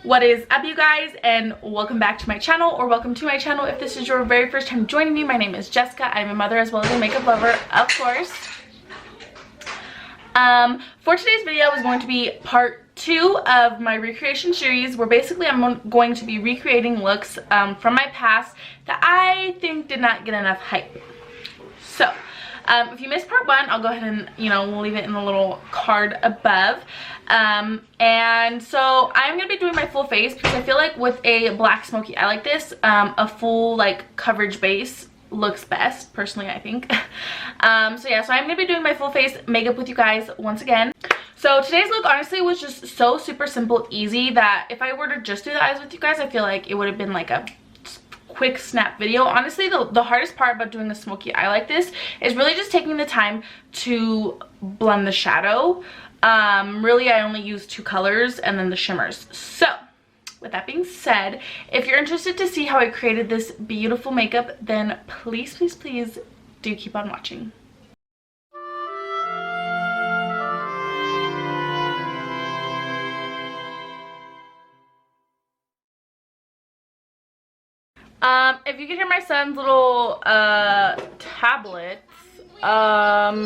What is up, you guys, and welcome back to my channel, or welcome to my channel if this is your very first time joining me. My name is Jessica. I'm a mother as well as a makeup lover, of course. For today's video is going to be part 2 of my recreation series, where basically I'm going to be recreating looks from my past that I think did not get enough hype. So if you missed part 1, I'll go ahead and, we'll leave it in the little card above. And so I'm going to be doing my full face because I feel like with a black smoky eye like this, a full like coverage base looks best, personally, I think. So I'm going to be doing my full face makeup with you guys once again. So today's look honestly was just so super simple, easy, that if I were to just do the eyes with you guys, I feel like it would have been like a quick snap video. Honestly, the hardest part about doing a smoky eye like this is really just taking the time to blend the shadow. Really, I only use 2 colors and then the shimmers. So with that being said, if you're interested to see how I created this beautiful makeup, then please do keep on watching. If you can hear my son's little tablets,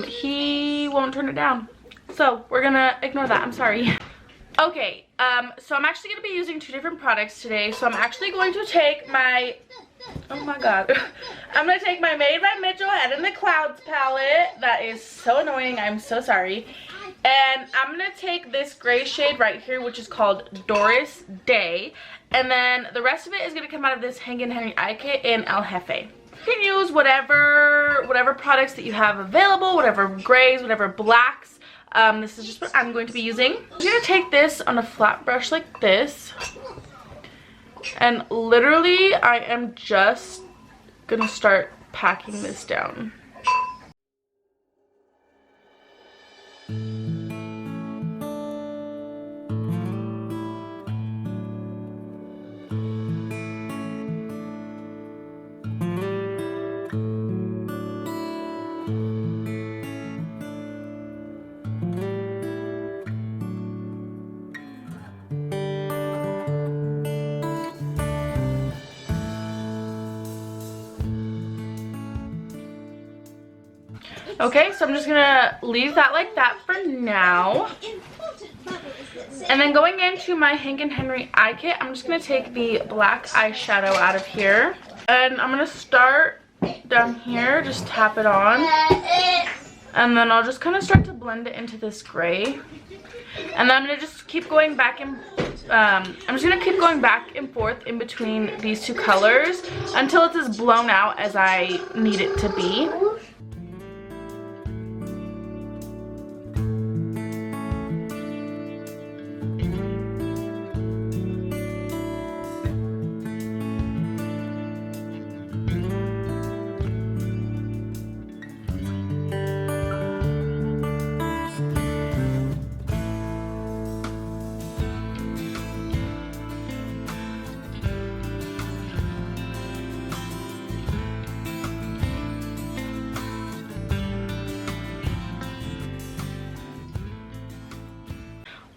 he won't turn it down, so we're gonna ignore that. I'm sorry. Okay, so I'm actually gonna be using 2 different products today. So I'm actually going to take my, oh my god, I'm gonna take my Made by Mitchell Head in the Clouds palette. That is so annoying, I'm so sorry. And I'm gonna take this gray shade right here, which is called Doris Day. And then the rest of it is gonna come out of this Hank & Henry Eye Kit in El Jefe. You can use whatever products that you have available, whatever grays, whatever blacks. This is just what I'm going to be using. I'm gonna take this on a flat brush like this, and literally I am just gonna start packing this down. Okay, so I'm just gonna leave that like that for now. And then going into my Hank & Henry Eye Kit, I'm just gonna take the black eyeshadow out of here. And I'm gonna start down here, just tap it on. And then I'll just kind of start to blend it into this gray. And then I'm gonna just keep going back and I'm just gonna keep going back and forth in between these 2 colors until it's as blown out as I need it to be.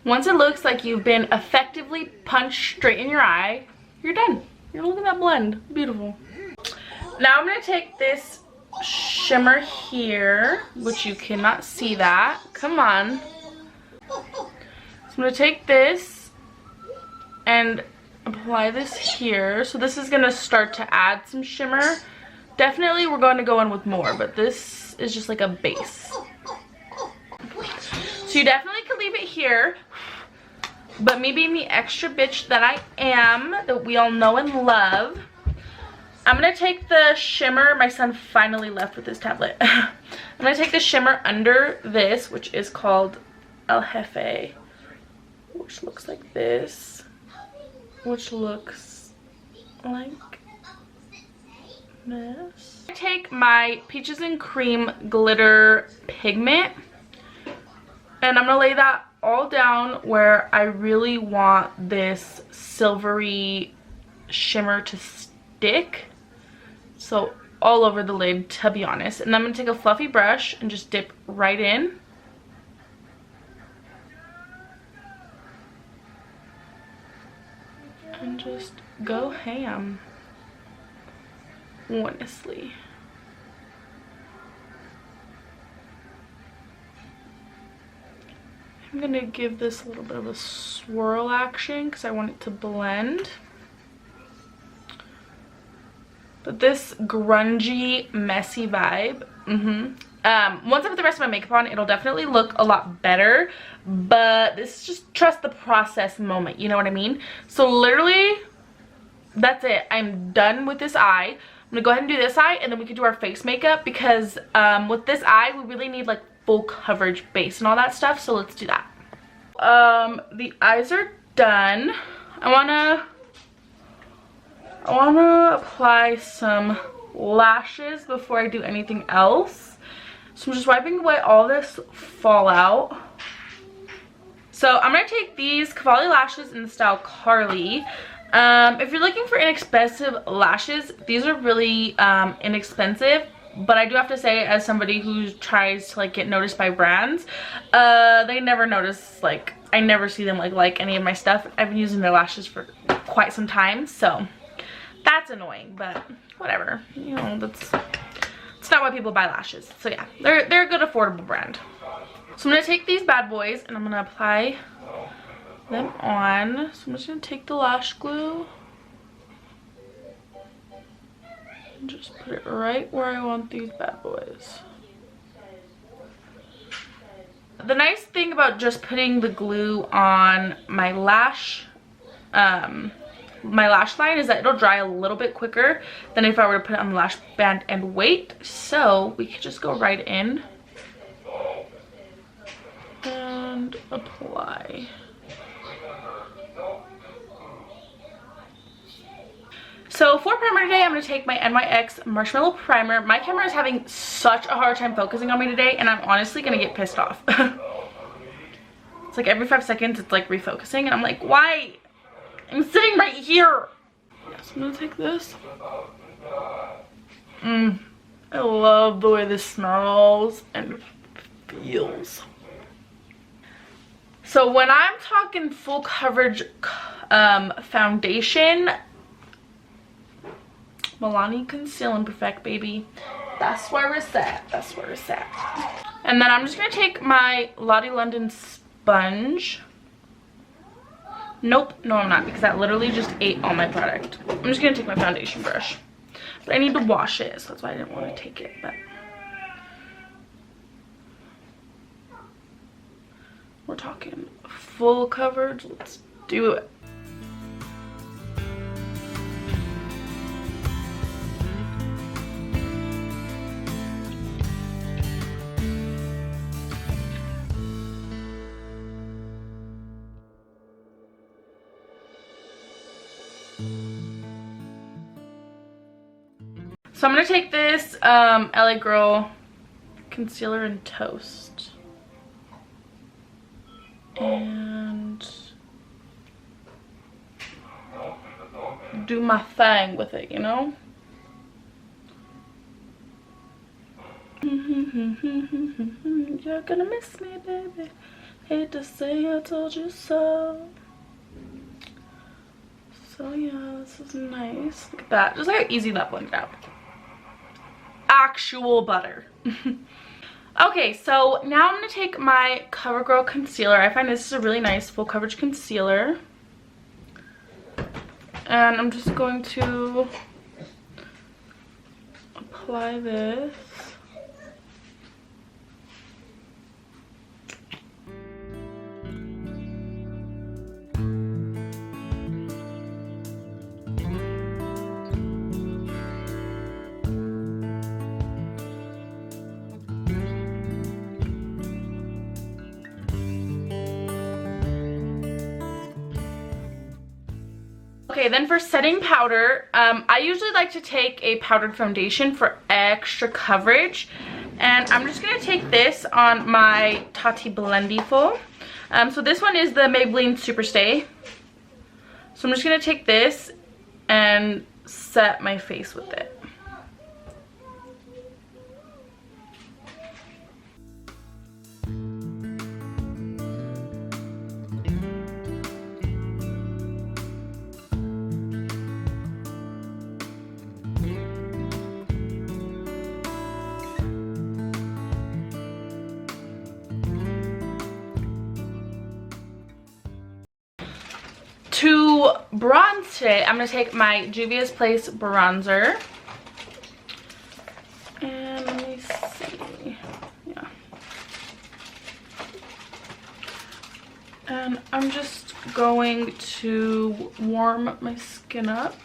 Once it looks like you've been effectively punched straight in your eye, you're done. You're looking at that blend. Beautiful. Now I'm going to take this shimmer here, which you cannot see that. Come on. So I'm going to take this and apply this here. So this is going to start to add some shimmer. Definitely we're going to go in with more, but this is just like a base. So you definitely could leave it here, but me being the extra bitch that I am, that we all know and love, I'm going to take the shimmer. My son finally left with his tablet. I'm going to take the shimmer under this, which is called El Jefe, which looks like this, which looks like this. I take my Peaches and Cream glitter pigment, and I'm gonna lay that all down where I really want this silvery shimmer to stick. So all over the lid, to be honest. And then I'm gonna take a fluffy brush and just dip right in. and just go ham, honestly. I'm gonna give this a little bit of a swirl action because I want it to blend. But this grungy, messy vibe, once I put the rest of my makeup on, it'll definitely look a lot better. But this is just trust the process moment, you know what I mean? So literally, that's it. I'm done with this eye. I'm gonna go ahead and do this eye, and then we can do our face makeup because with this eye, we really need like full coverage base and all that stuff. So let's do that. The eyes are done. I wanna apply some lashes before I do anything else. So I'm just wiping away all this fallout. So I'm gonna take these Cavalli lashes in the style Carly. If you're looking for inexpensive lashes, these are really inexpensive. But I do have to say, as somebody who tries to like get noticed by brands, they never notice, like, I never see them like any of my stuff. I've been using their lashes for quite some time, so that's annoying, but whatever. You know, it's not why people buy lashes. So yeah, they're a good affordable brand. So I'm gonna take these bad boys and I'm gonna apply them on. So I'm just gonna take the lash glue and just put it right where I want these bad boys. The nice thing about just putting the glue on my lash line is that it'll dry a little bit quicker than if I were to put it on the lash band and wait. So we could just go right in and apply. So for primer today, I'm going to take my NYX Marshmallow Primer. My camera is having such a hard time focusing on me today, and I'm honestly going to get pissed off. It's like every 5 seconds, it's like refocusing, and I'm like, why? I'm sitting right here. Yeah, so I'm going to take this. I love the way this smells and feels. So when I'm talking full coverage foundation, Milani Conceal and Perfect, baby. That's where it's at. That's where it's at. And then I'm just going to take my Lottie London sponge. Nope. No, I'm not, because that literally just ate all my product. I'm just going to take my foundation brush. But I need to wash it, so that's why I didn't want to take it. But we're talking full coverage. Let's do it. So I'm going to take this LA Girl Concealer and Toast. And do my thing with it, you know? You're gonna miss me, baby. Hate to say I told you so. So yeah, this is nice. Look at that. Just like how easy that blended out. Actual butter. Okay, so now I'm going to take my Covergirl concealer. I find this is a really nice full coverage concealer. And I'm just going to apply this. Okay, then for setting powder, I usually like to take a powdered foundation for extra coverage. And I'm just going to take this on my Tati Blendiful. So this one is the Maybelline Superstay. So I'm just going to take this and set my face with it. To bronze today, I'm going to take my Juvia's Place bronzer. And let me see. Yeah. And I'm just going to warm my skin up.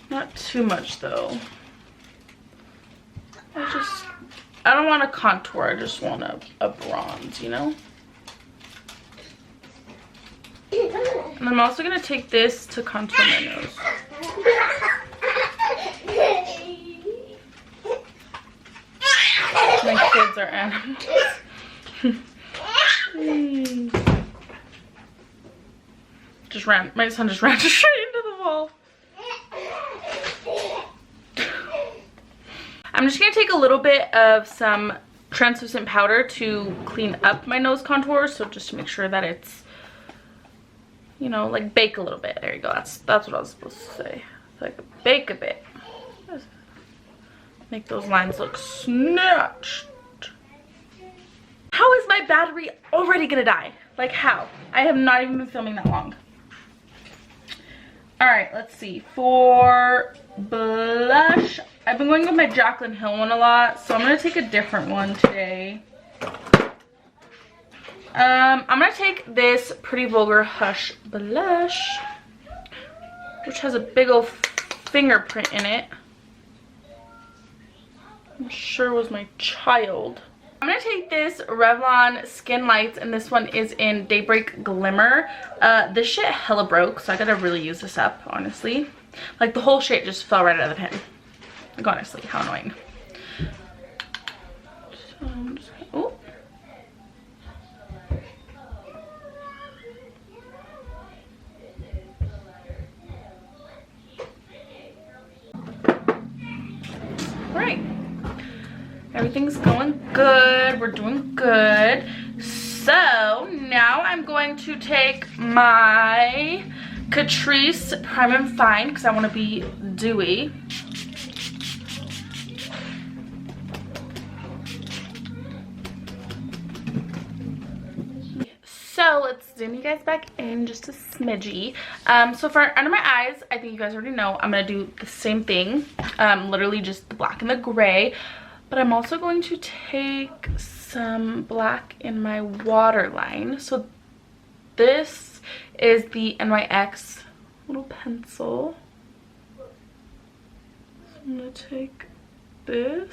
Not too much though. I don't want a contour, I just want a bronze, you know? And I'm also going to take this to contour my nose. My kids are animals. My son just ran straight into the wall. I'm just going to take a little bit of some translucent powder to clean up my nose contour. So just to make sure that it's, you know, like bake a little bit. There you go. That's what I was supposed to say. Like bake a bit. Make those lines look snatched. How is my battery already gonna die? Like how? I have not even been filming that long. Alright, let's see. For blush, I've been going with my Jaclyn Hill one a lot, so I'm gonna take a different one today. I'm gonna take this Pretty Vulgar Hush blush, which has a big old fingerprint in it. I'm sure it was my child. I'm gonna take this Revlon Skin Lights, and this one is in Daybreak Glimmer. This shit hella broke, so I gotta really use this up, honestly. Like the whole shade just fell right out of the pen. Like honestly, how annoying. So I'm just, oh. Alright. Everything's going good. We're doing good. So now I'm going to take my Catrice Prime and Fine because I want to be dewy. So let's zoom you guys back in just a smidgy. So for under my eyes, I think you guys already know, I'm going to do the same thing. Literally just the black and the gray. But I'm also going to take some black in my waterline. So this is the NYX little pencil. So I'm going to take this.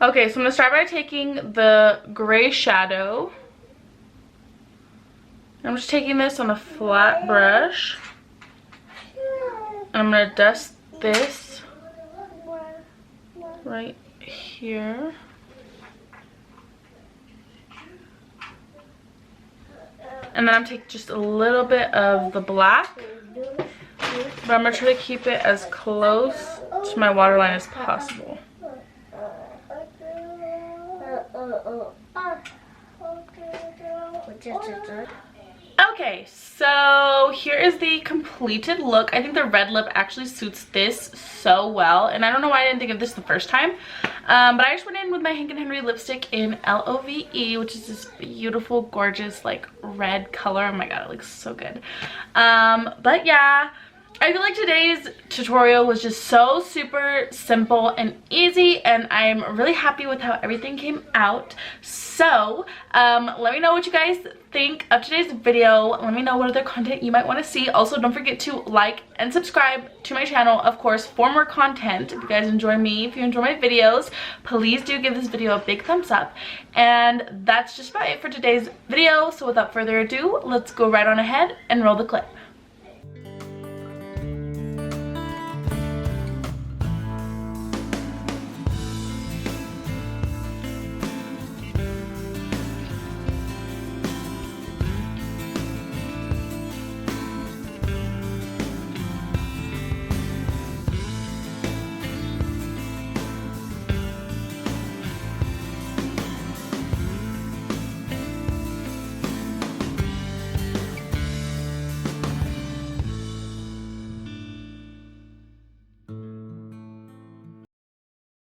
Okay, so I'm going to start by taking the gray shadow. I'm just taking this on a flat brush. And I'm going to dust this right here. And then I'm taking just a little bit of the black. But I'm going to try to keep it as close to my waterline as possible. Okay, so here is the completed look. I think the red lip actually suits this so well, and I don't know why I didn't think of this the first time. But I just went in with my Hank & Henry lipstick in LOVE, which is this beautiful, gorgeous, like red color. Oh my god, it looks so good. But yeah, I feel like today's tutorial was just so super simple and easy, and I'm really happy with how everything came out. So let me know what you guys think of today's video. Let me know what other content you might want to see. Also, don't forget to like and subscribe to my channel, of course, for more content. If you guys enjoy me, if you enjoy my videos, please do give this video a big thumbs up. And that's just about it for today's video. So without further ado, let's go right on ahead and roll the clip.